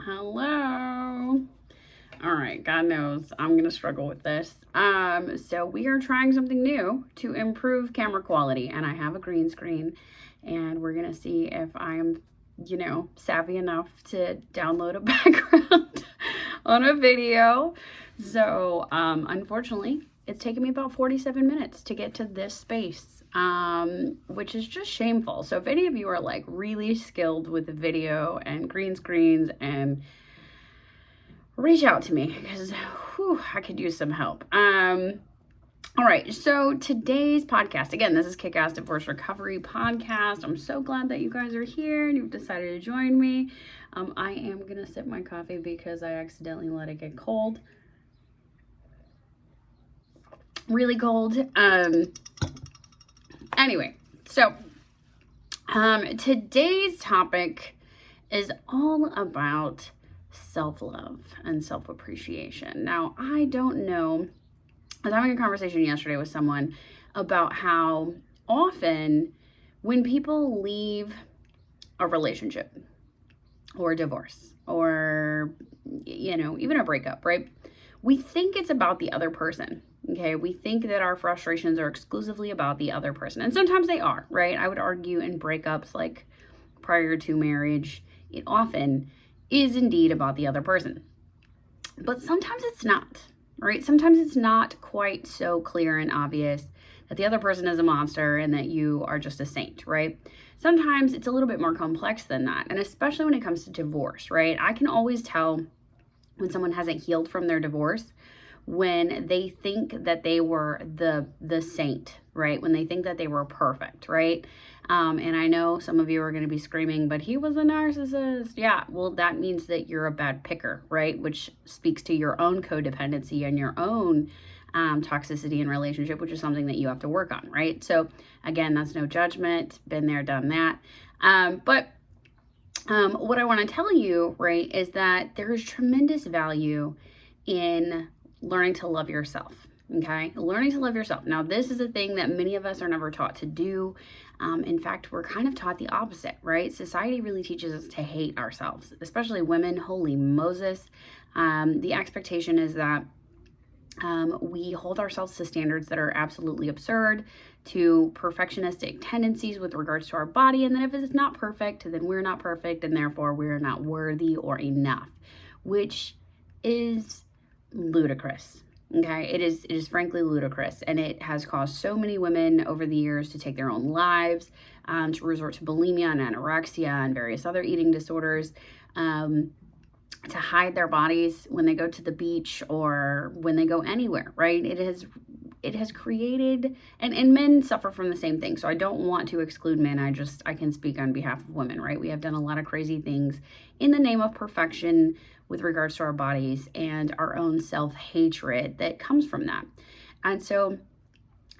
Hello. All right, God knows I'm gonna struggle with this. So we are trying something new to improve camera quality, and I have a green screen, and we're gonna see if I'm, savvy enough to download a background on a video. So, unfortunately, it's taken me about 47 minutes to get to this space, which is just shameful. So if any of you are like really skilled with video and green screens, and reach out to me because I could use some help. All right, so today's podcast, again, this is Kick-Ass Divorce Recovery Podcast. I'm so glad that you guys are here and you've decided to join me. I am going to sip my coffee because I accidentally let it get cold. Really cold. Anyway, so today's topic is all about self-love and self-appreciation. Now, I don't know, I was having a conversation yesterday with someone about how often when people leave a relationship or a divorce or, even a breakup, right? We think it's about the other person. Okay, we think that our frustrations are exclusively about the other person. And sometimes they are, right? I would argue in breakups like prior to marriage, it often is indeed about the other person. But sometimes it's not, right? Sometimes it's not quite so clear and obvious that the other person is a monster and that you are just a saint, right? Sometimes it's a little bit more complex than that. And especially when it comes to divorce, right? I can always tell when someone hasn't healed from their divorce when they think that they were the saint, right? When they think that they were perfect, right? And I know some of you are going to be screaming, but he was a narcissist. Yeah, well, that means that you're a bad picker, right? Which speaks to your own codependency and your own toxicity in relationship, which is something that you have to work on, right? So again, that's no judgment. Been there, done that. But what I want to tell you, right, is that there is tremendous value in learning to love yourself. Okay, learning to love yourself. Now, this is a thing that many of us are never taught to do. In fact, we're kind of taught the opposite, right? Society really teaches us to hate ourselves, especially women. Holy Moses. The expectation is that we hold ourselves to standards that are absolutely absurd, to perfectionistic tendencies with regards to our body. And then if it's not perfect, then we're not perfect, and therefore we're not worthy or enough, which is ludicrous. Okay, it is frankly ludicrous, and it has caused so many women over the years to take their own lives, to resort to bulimia and anorexia and various other eating disorders, to hide their bodies when they go to the beach or when they go anywhere, right? It has created, and men suffer from the same thing. So I don't want to exclude men. I can speak on behalf of women, right? We have done a lot of crazy things in the name of perfection with regards to our bodies and our own self-hatred that comes from that. And so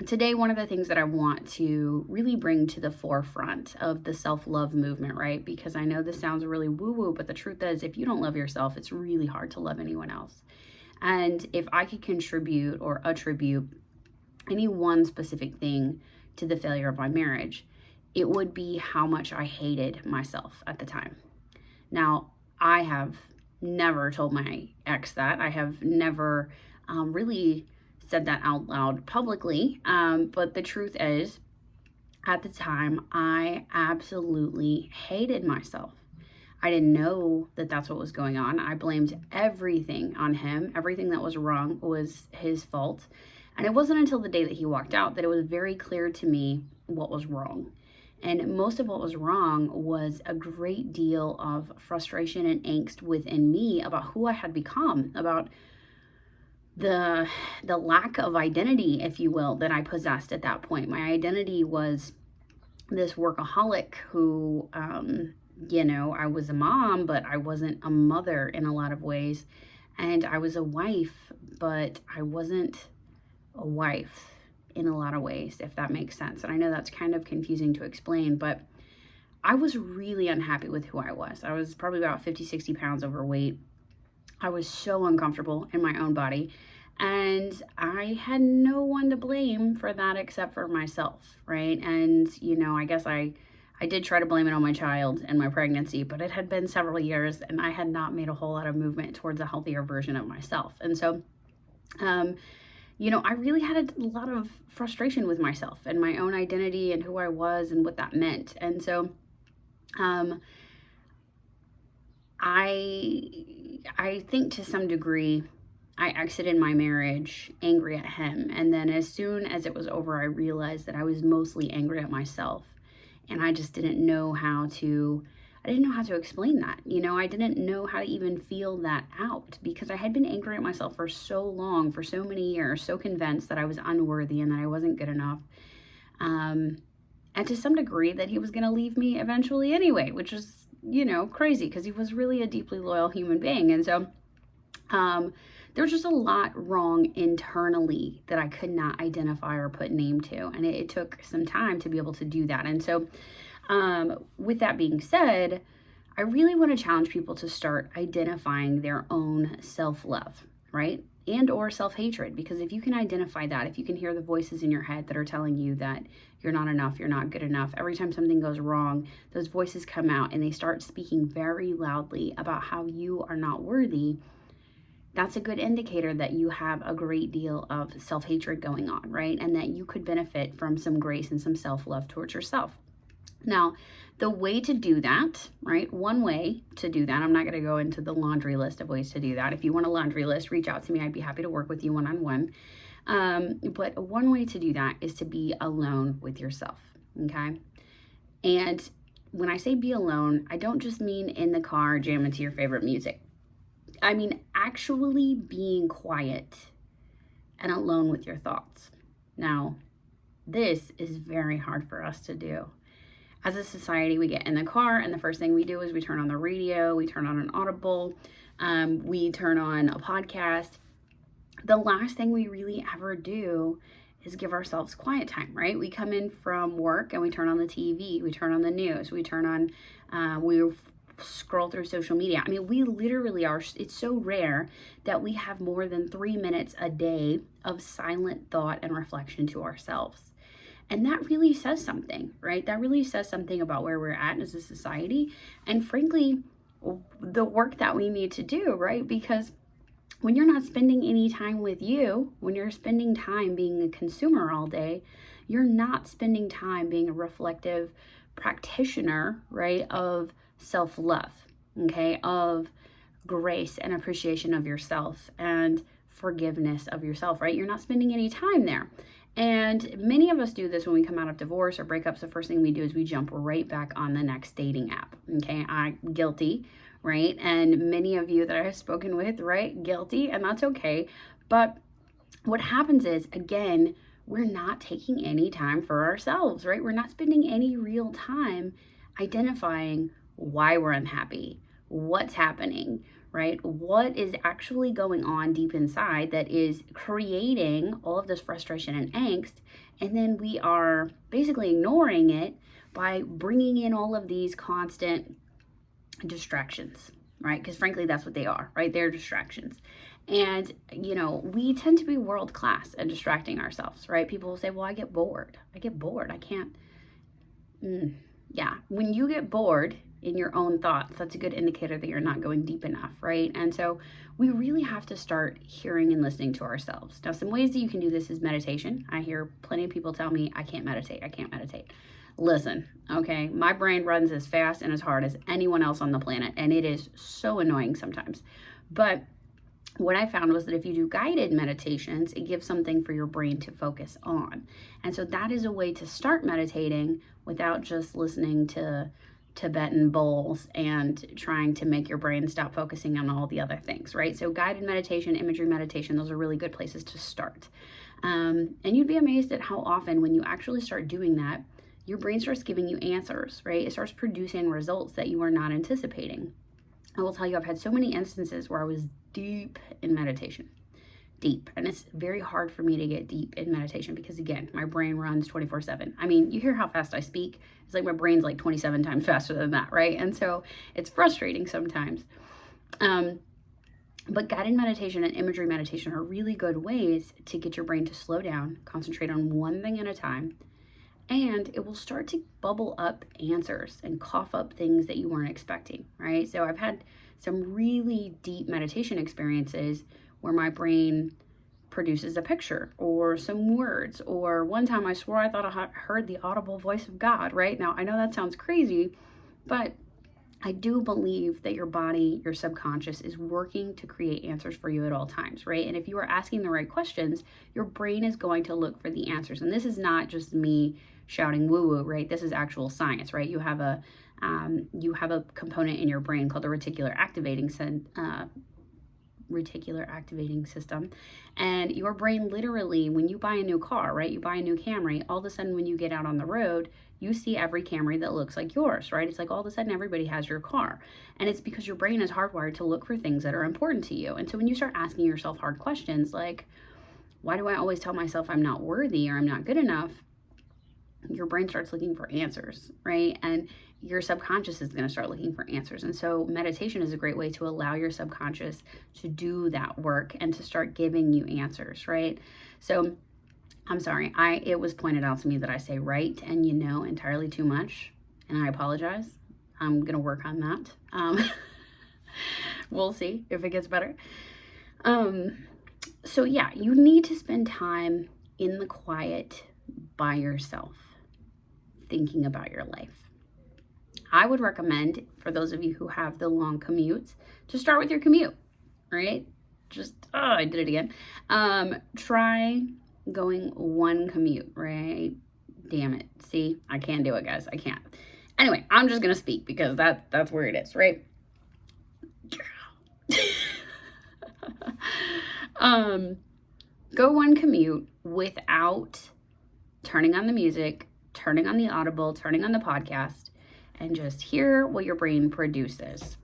today, one of the things that I want to really bring to the forefront of the self-love movement, right? Because I know this sounds really woo-woo, but the truth is, if you don't love yourself, it's really hard to love anyone else. And if I could contribute or attribute any one specific thing to the failure of my marriage, it would be how much I hated myself at the time. Now, I have never told my ex that. I have never really said that out loud publicly. But the truth is, at the time, I absolutely hated myself. I didn't know that that's what was going on. I blamed everything on him. Everything that was wrong was his fault. And it wasn't until the day that he walked out that it was very clear to me what was wrong. And most of what was wrong was a great deal of frustration and angst within me about who I had become, about the lack of identity, if you will, that I possessed at that point. My identity was this workaholic who, I was a mom, but I wasn't a mother in a lot of ways. And I was a wife, but I wasn't a wife in a lot of ways, if that makes sense. And I know that's kind of confusing to explain, but I was really unhappy with who I was. I was probably about 50, 60 pounds overweight. I was so uncomfortable in my own body. And I had no one to blame for that except for myself, right? And, I guess I I did try to blame it on my child and my pregnancy, but it had been several years and I had not made a whole lot of movement towards a healthier version of myself. And so, I really had a lot of frustration with myself and my own identity and who I was and what that meant. And so, I think to some degree, I exited my marriage angry at him. And then as soon as it was over, I realized that I was mostly angry at myself. And I just didn't know how to explain that. I didn't know how to even feel that out because I had been angry at myself for so long, for so many years, so convinced that I was unworthy and that I wasn't good enough. And to some degree that he was going to leave me eventually anyway, which is, crazy because he was really a deeply loyal human being. And so, there was just a lot wrong internally that I could not identify or put name to. And it took some time to be able to do that. And so, with that being said, I really want to challenge people to start identifying their own self-love, right? And or self-hatred, because if you can identify that, if you can hear the voices in your head that are telling you that you're not enough, you're not good enough, every time something goes wrong, those voices come out and they start speaking very loudly about how you are not worthy, that's a good indicator that you have a great deal of self-hatred going on, right? And that you could benefit from some grace and some self-love towards yourself. Now, the way to do that, right? One way to do that, I'm not going to go into the laundry list of ways to do that. If you want a laundry list, reach out to me. I'd be happy to work with you one-on-one. But one way to do that is to be alone with yourself, okay? And when I say be alone, I don't just mean in the car jamming to your favorite music. I mean actually being quiet and alone with your thoughts. Now, this is very hard for us to do. As a society, we get in the car and the first thing we do is we turn on the radio, we turn on an Audible, we turn on a podcast. The last thing we really ever do is give ourselves quiet time, right? We come in from work and we turn on the TV, we turn on the news, we scroll through social media. I mean, we literally are, it's so rare that we have more than 3 minutes a day of silent thought and reflection to ourselves. And that really says something, right? That really says something about where we're at as a society. And frankly, the work that we need to do, right? Because when you're not spending any time with you, when you're spending time being a consumer all day, you're not spending time being a reflective practitioner, right, of self-love, okay, of grace and appreciation of yourself and forgiveness of yourself, right? You're not spending any time there. And many of us do this when we come out of divorce or breakups. The first thing we do is we jump right back on the next dating app, okay? I'm guilty, right? And many of you that I have spoken with, right, guilty, and that's okay. But what happens is, again, we're not taking any time for ourselves, right? We're not spending any real time identifying why we're unhappy, what's happening, right? What is actually going on deep inside that is creating all of this frustration and angst, and then we are basically ignoring it by bringing in all of these constant distractions, right? Because frankly, that's what they are, right? They're distractions. And, we tend to be world class at distracting ourselves, right? People will say, well, I get bored. I can't. Yeah. When you get bored in your own thoughts, that's a good indicator that you're not going deep enough, right? And so we really have to start hearing and listening to ourselves. Now, some ways that you can do this is meditation. I hear plenty of people tell me, I can't meditate. Listen, okay, my brain runs as fast and as hard as anyone else on the planet, and it is so annoying sometimes. But what I found was that if you do guided meditations, it gives something for your brain to focus on. And so that is a way to start meditating without just listening to Tibetan bowls and trying to make your brain stop focusing on all the other things, right? So guided meditation, imagery meditation, those are really good places to start. And you'd be amazed at how often when you actually start doing that, your brain starts giving you answers, right? It starts producing results that you are not anticipating. I will tell you, I've had so many instances where I was deep in meditation. Deep. And it's very hard for me to get deep in meditation because, again, my brain runs 24/7. I mean, you hear how fast I speak. It's like my brain's like 27 times faster than that, right? And so it's frustrating sometimes. But guided meditation and imagery meditation are really good ways to get your brain to slow down, concentrate on one thing at a time, and it will start to bubble up answers and cough up things that you weren't expecting, right? So I've had some really deep meditation experiences where my brain produces a picture or some words, or one time I swore I thought I heard the audible voice of God, right? Now, I know that sounds crazy, but I do believe that your body, your subconscious, is working to create answers for you at all times, right? And if you are asking the right questions, your brain is going to look for the answers. And this is not just me shouting woo-woo, right? This is actual science, right? You have a component in your brain called the reticular activating system, and your brain literally, when you buy a new car, right, you buy a new Camry, all of a sudden when you get out on the road, you see every Camry that looks like yours, right? It's like all of a sudden everybody has your car, and it's because your brain is hardwired to look for things that are important to you. And so when you start asking yourself hard questions like, why do I always tell myself I'm not worthy or I'm not good enough, your brain starts looking for answers, right? And your subconscious is going to start looking for answers. And so meditation is a great way to allow your subconscious to do that work and to start giving you answers, right? So I'm sorry, it was pointed out to me that I say right and entirely too much, and I apologize. I'm going to work on that. We'll see if it gets better. So yeah, you need to spend time in the quiet by yourself, thinking about your life. I would recommend, for those of you who have the long commutes, to start with your commute, right? I did it again. Try going one commute, right? Damn it. See, I can't do it, guys. I can't. Anyway, I'm just going to speak because that's where it is, right? Go one commute without turning on the music, turning on the Audible, turning on the podcast, and just hear what your brain produces.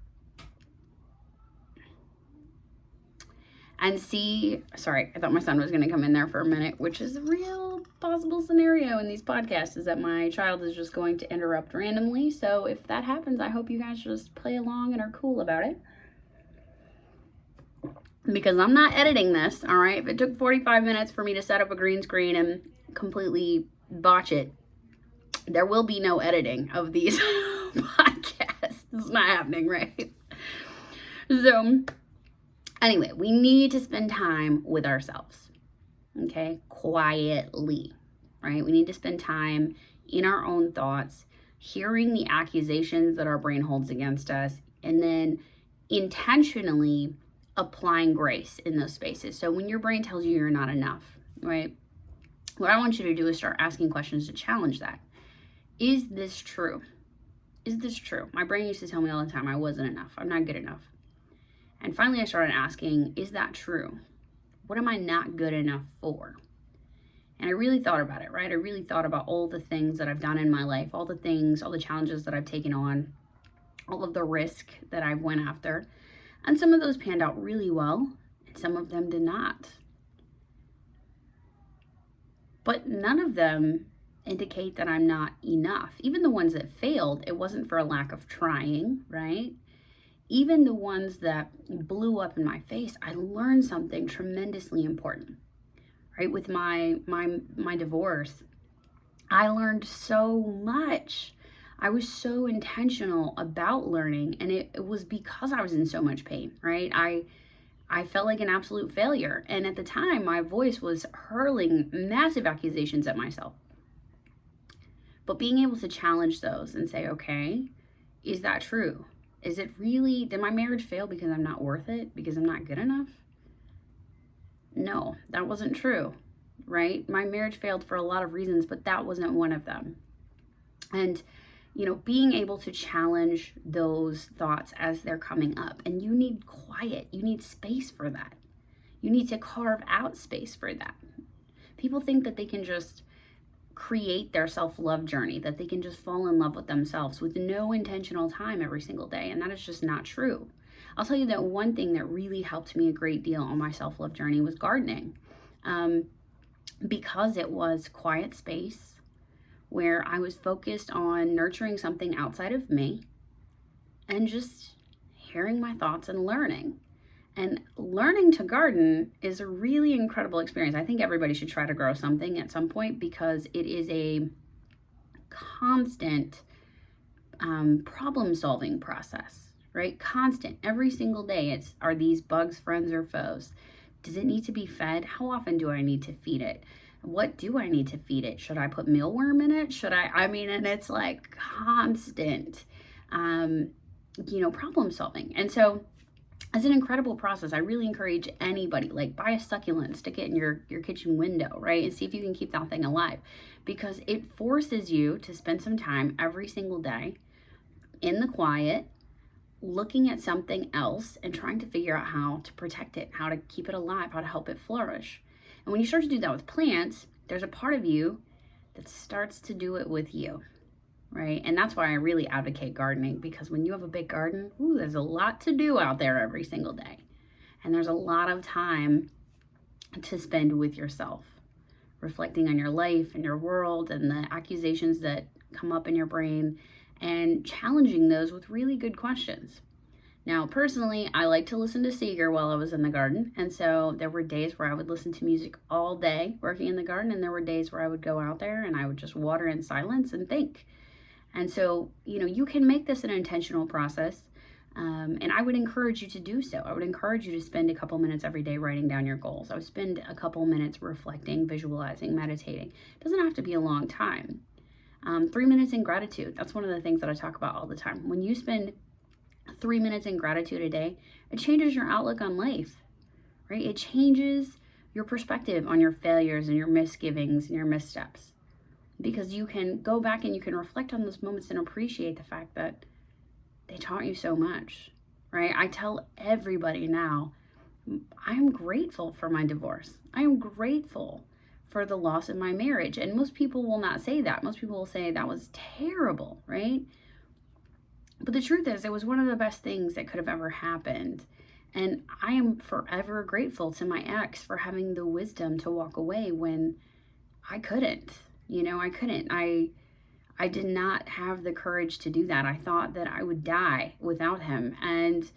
And see, sorry, I thought my son was going to come in there for a minute, which is a real possible scenario in these podcasts, is that my child is just going to interrupt randomly. So if that happens, I hope you guys just play along and are cool about it. Because I'm not editing this, all right? If it took 45 minutes for me to set up a green screen and completely botch it, there will be no editing of these podcasts. It's not happening, right? So anyway, we need to spend time with ourselves, okay? Quietly, right? We need to spend time in our own thoughts, hearing the accusations that our brain holds against us, and then intentionally applying grace in those spaces. So when your brain tells you you're not enough, right? What I want you to do is start asking questions to challenge that. Is this true? Is this true? My brain used to tell me all the time I wasn't enough. I'm not good enough. And finally I started asking, is that true? What am I not good enough for? And I really thought about it, right? I really thought about all the things that I've done in my life, all the things, all the challenges that I've taken on, all of the risk that I've went after. And some of those panned out really well, and some of them did not. But none of them indicate that I'm not enough. Even the ones that failed, it wasn't for a lack of trying, right? Even the ones that blew up in my face, I learned something tremendously important, right? With my divorce, I learned so much. I was so intentional about learning, and it was because I was in so much pain, right? I felt like an absolute failure. And at the time, my voice was hurling massive accusations at myself. But being able to challenge those and say, okay, is that true? Is it really, did my marriage fail because I'm not worth it? Because I'm not good enough? No, that wasn't true, right? My marriage failed for a lot of reasons, but that wasn't one of them. And being able to challenge those thoughts as they're coming up. And you need quiet. You need space for that. You need to carve out space for that. People think that they can just create their self-love journey, that they can just fall in love with themselves with no intentional time every single day. And that is just not true. I'll tell you that one thing that really helped me a great deal on my self-love journey was gardening. Because it was quiet space, where I was focused on nurturing something outside of me and just hearing my thoughts and learning. And learning to garden is a really incredible experience. I think everybody should try to grow something at some point because it is a constant problem solving process, right? Constant, every single day. Are these bugs friends or foes? Does it need to be fed? How often do I need to feed it? What do I need to feed it? Should I put mealworm in it? And it's like constant, problem solving. And so it's an incredible process. I really encourage anybody, like, buy a succulent, stick it in your kitchen window, right? And see if you can keep that thing alive, because it forces you to spend some time every single day in the quiet, looking at something else and trying to figure out how to protect it, how to keep it alive, how to help it flourish. And when you start to do that with plants, there's a part of you that starts to do it with you, right? And that's why I really advocate gardening, because when you have a big garden, there's a lot to do out there every single day. And there's a lot of time to spend with yourself, reflecting on your life and your world and the accusations that come up in your brain, and challenging those with really good questions. Now, personally, I like to listen to Seeger while I was in the garden. And so there were days where I would listen to music all day working in the garden. And there were days where I would go out there and I would just water in silence and think. And so, you can make this an intentional process. And I would encourage you to do so. I would encourage you to spend a couple minutes every day writing down your goals. I would spend a couple minutes reflecting, visualizing, meditating. It doesn't have to be a long time. 3 minutes in gratitude. That's one of the things that I talk about all the time. When you spend 3 minutes in gratitude a day, it changes your outlook on life, right? It changes your perspective on your failures and your misgivings and your missteps, because you can go back and you can reflect on those moments and appreciate the fact that they taught you so much, right? I tell everybody now, I am grateful for my divorce. I am grateful for the loss of my marriage. And most people will not say that. Most people will say that was terrible, right? But the truth is, it was one of the best things that could have ever happened. And I am forever grateful to my ex for having the wisdom to walk away when I couldn't. I couldn't. I did not have the courage to do that. I thought that I would die without him. And,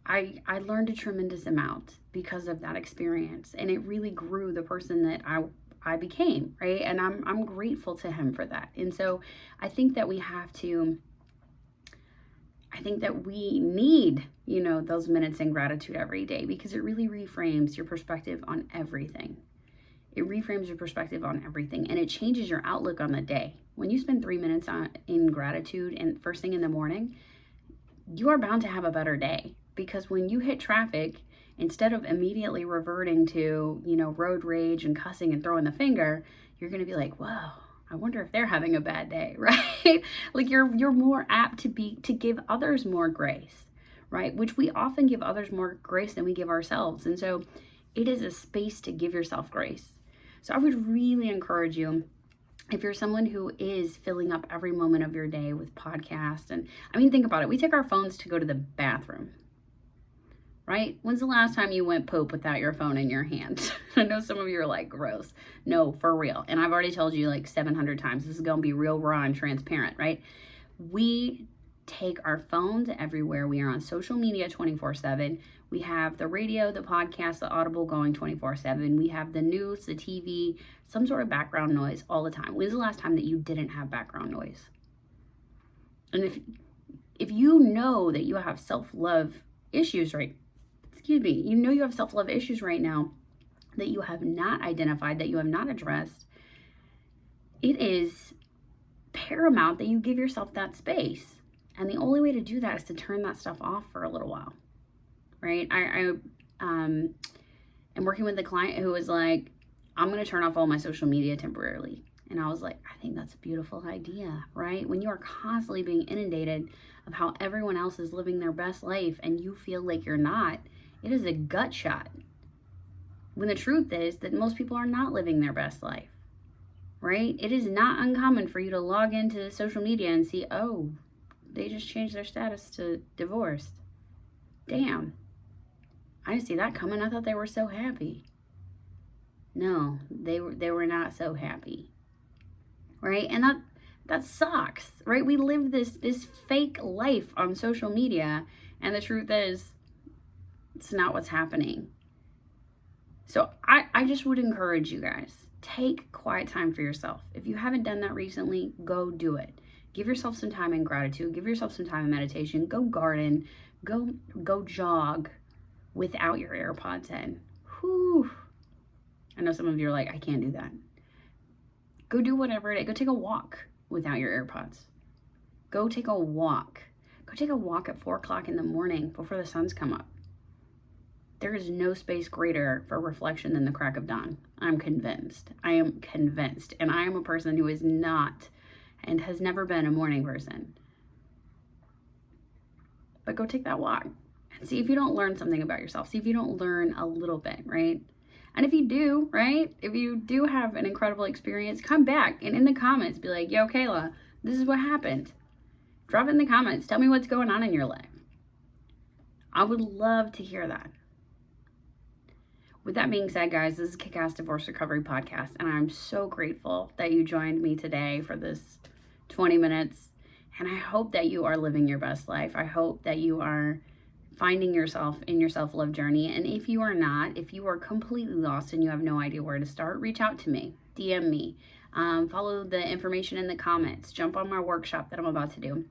I learned a tremendous amount because of that experience, and it really grew the person that I became, right? And I'm grateful to him for that. And so I think that we need, those minutes in gratitude every day, because it really reframes your perspective on everything. It reframes your perspective on everything, and it changes your outlook on the day. When you spend 3 minutes in gratitude and first thing in the morning, you are bound to have a better day, because when you hit traffic, instead of immediately reverting to, road rage and cussing and throwing the finger, you're going to be like, whoa, I wonder if they're having a bad day, right? Like you're more apt to give others more grace, right? Which we often give others more grace than we give ourselves. And so it is a space to give yourself grace. So I would really encourage you, if you're someone who is filling up every moment of your day with podcasts, and think about it. We take our phones to go to the bathroom, right? When's the last time you went poop without your phone in your hand? I know some of you are like, gross. No, for real. And I've already told you like 700 times, this is going to be real, raw, and transparent, right? We take our phones everywhere. We are on social media 24/7. We have the radio, the podcast, the Audible going 24/7. We have the news, the TV, some sort of background noise all the time. When's the last time that you didn't have background noise? And if you know that you have self-love issues you have self-love issues right now that you have not identified, that you have not addressed, it is paramount that you give yourself that space. And the only way to do that is to turn that stuff off for a little while, right? I am working with a client who was like, I'm going to turn off all my social media temporarily. And I was like, I think that's a beautiful idea, right? When you are constantly being inundated of how everyone else is living their best life and you feel like you're not, it is a gut shot. When the truth is that most people are not living their best life, right? It is not uncommon for you to log into social media and see, oh, they just changed their status to divorced. Damn. I didn't see that coming. I thought they were so happy. No, they were not so happy. Right? And that sucks, right? We live this fake life on social media, and the truth is, it's not what's happening. So I just would encourage you guys Take quiet time for yourself. If you haven't done that recently, go do it. Give yourself some time in gratitude. Give yourself some time in meditation. Go garden. Go jog without your AirPods in. Whew. I know some of you are like, I can't do that. Go do whatever it is. Go take a walk without your AirPods. Go take a walk. Go take a walk at 4 o'clock in the morning before the sun's come up. There is no space greater for reflection than the crack of dawn. I'm convinced. I am convinced. And I am a person who is not and has never been a morning person. But go take that walk and see if you don't learn something about yourself. See if you don't learn a little bit, right? And if you do, right? If you do have an incredible experience, come back and in the comments be like, yo, Kayla, this is what happened. Drop it in the comments. Tell me what's going on in your life. I would love to hear that. With that being said, guys, this is Kick-Ass Divorce Recovery Podcast, and I'm so grateful that you joined me today for this 20 minutes, and I hope that you are living your best life. I hope that you are finding yourself in your self-love journey, and if you are not, if you are completely lost and you have no idea where to start, reach out to me, DM me, follow the information in the comments, jump on my workshop that I'm about to do,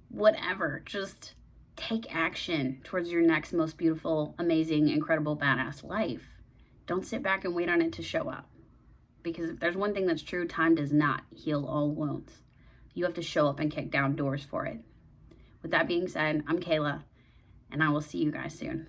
whatever, just take action towards your next most beautiful, amazing, incredible, badass life. Don't sit back and wait on it to show up. Because if there's one thing that's true, time does not heal all wounds. You have to show up and kick down doors for it. With that being said, I'm Kayla, and I will see you guys soon.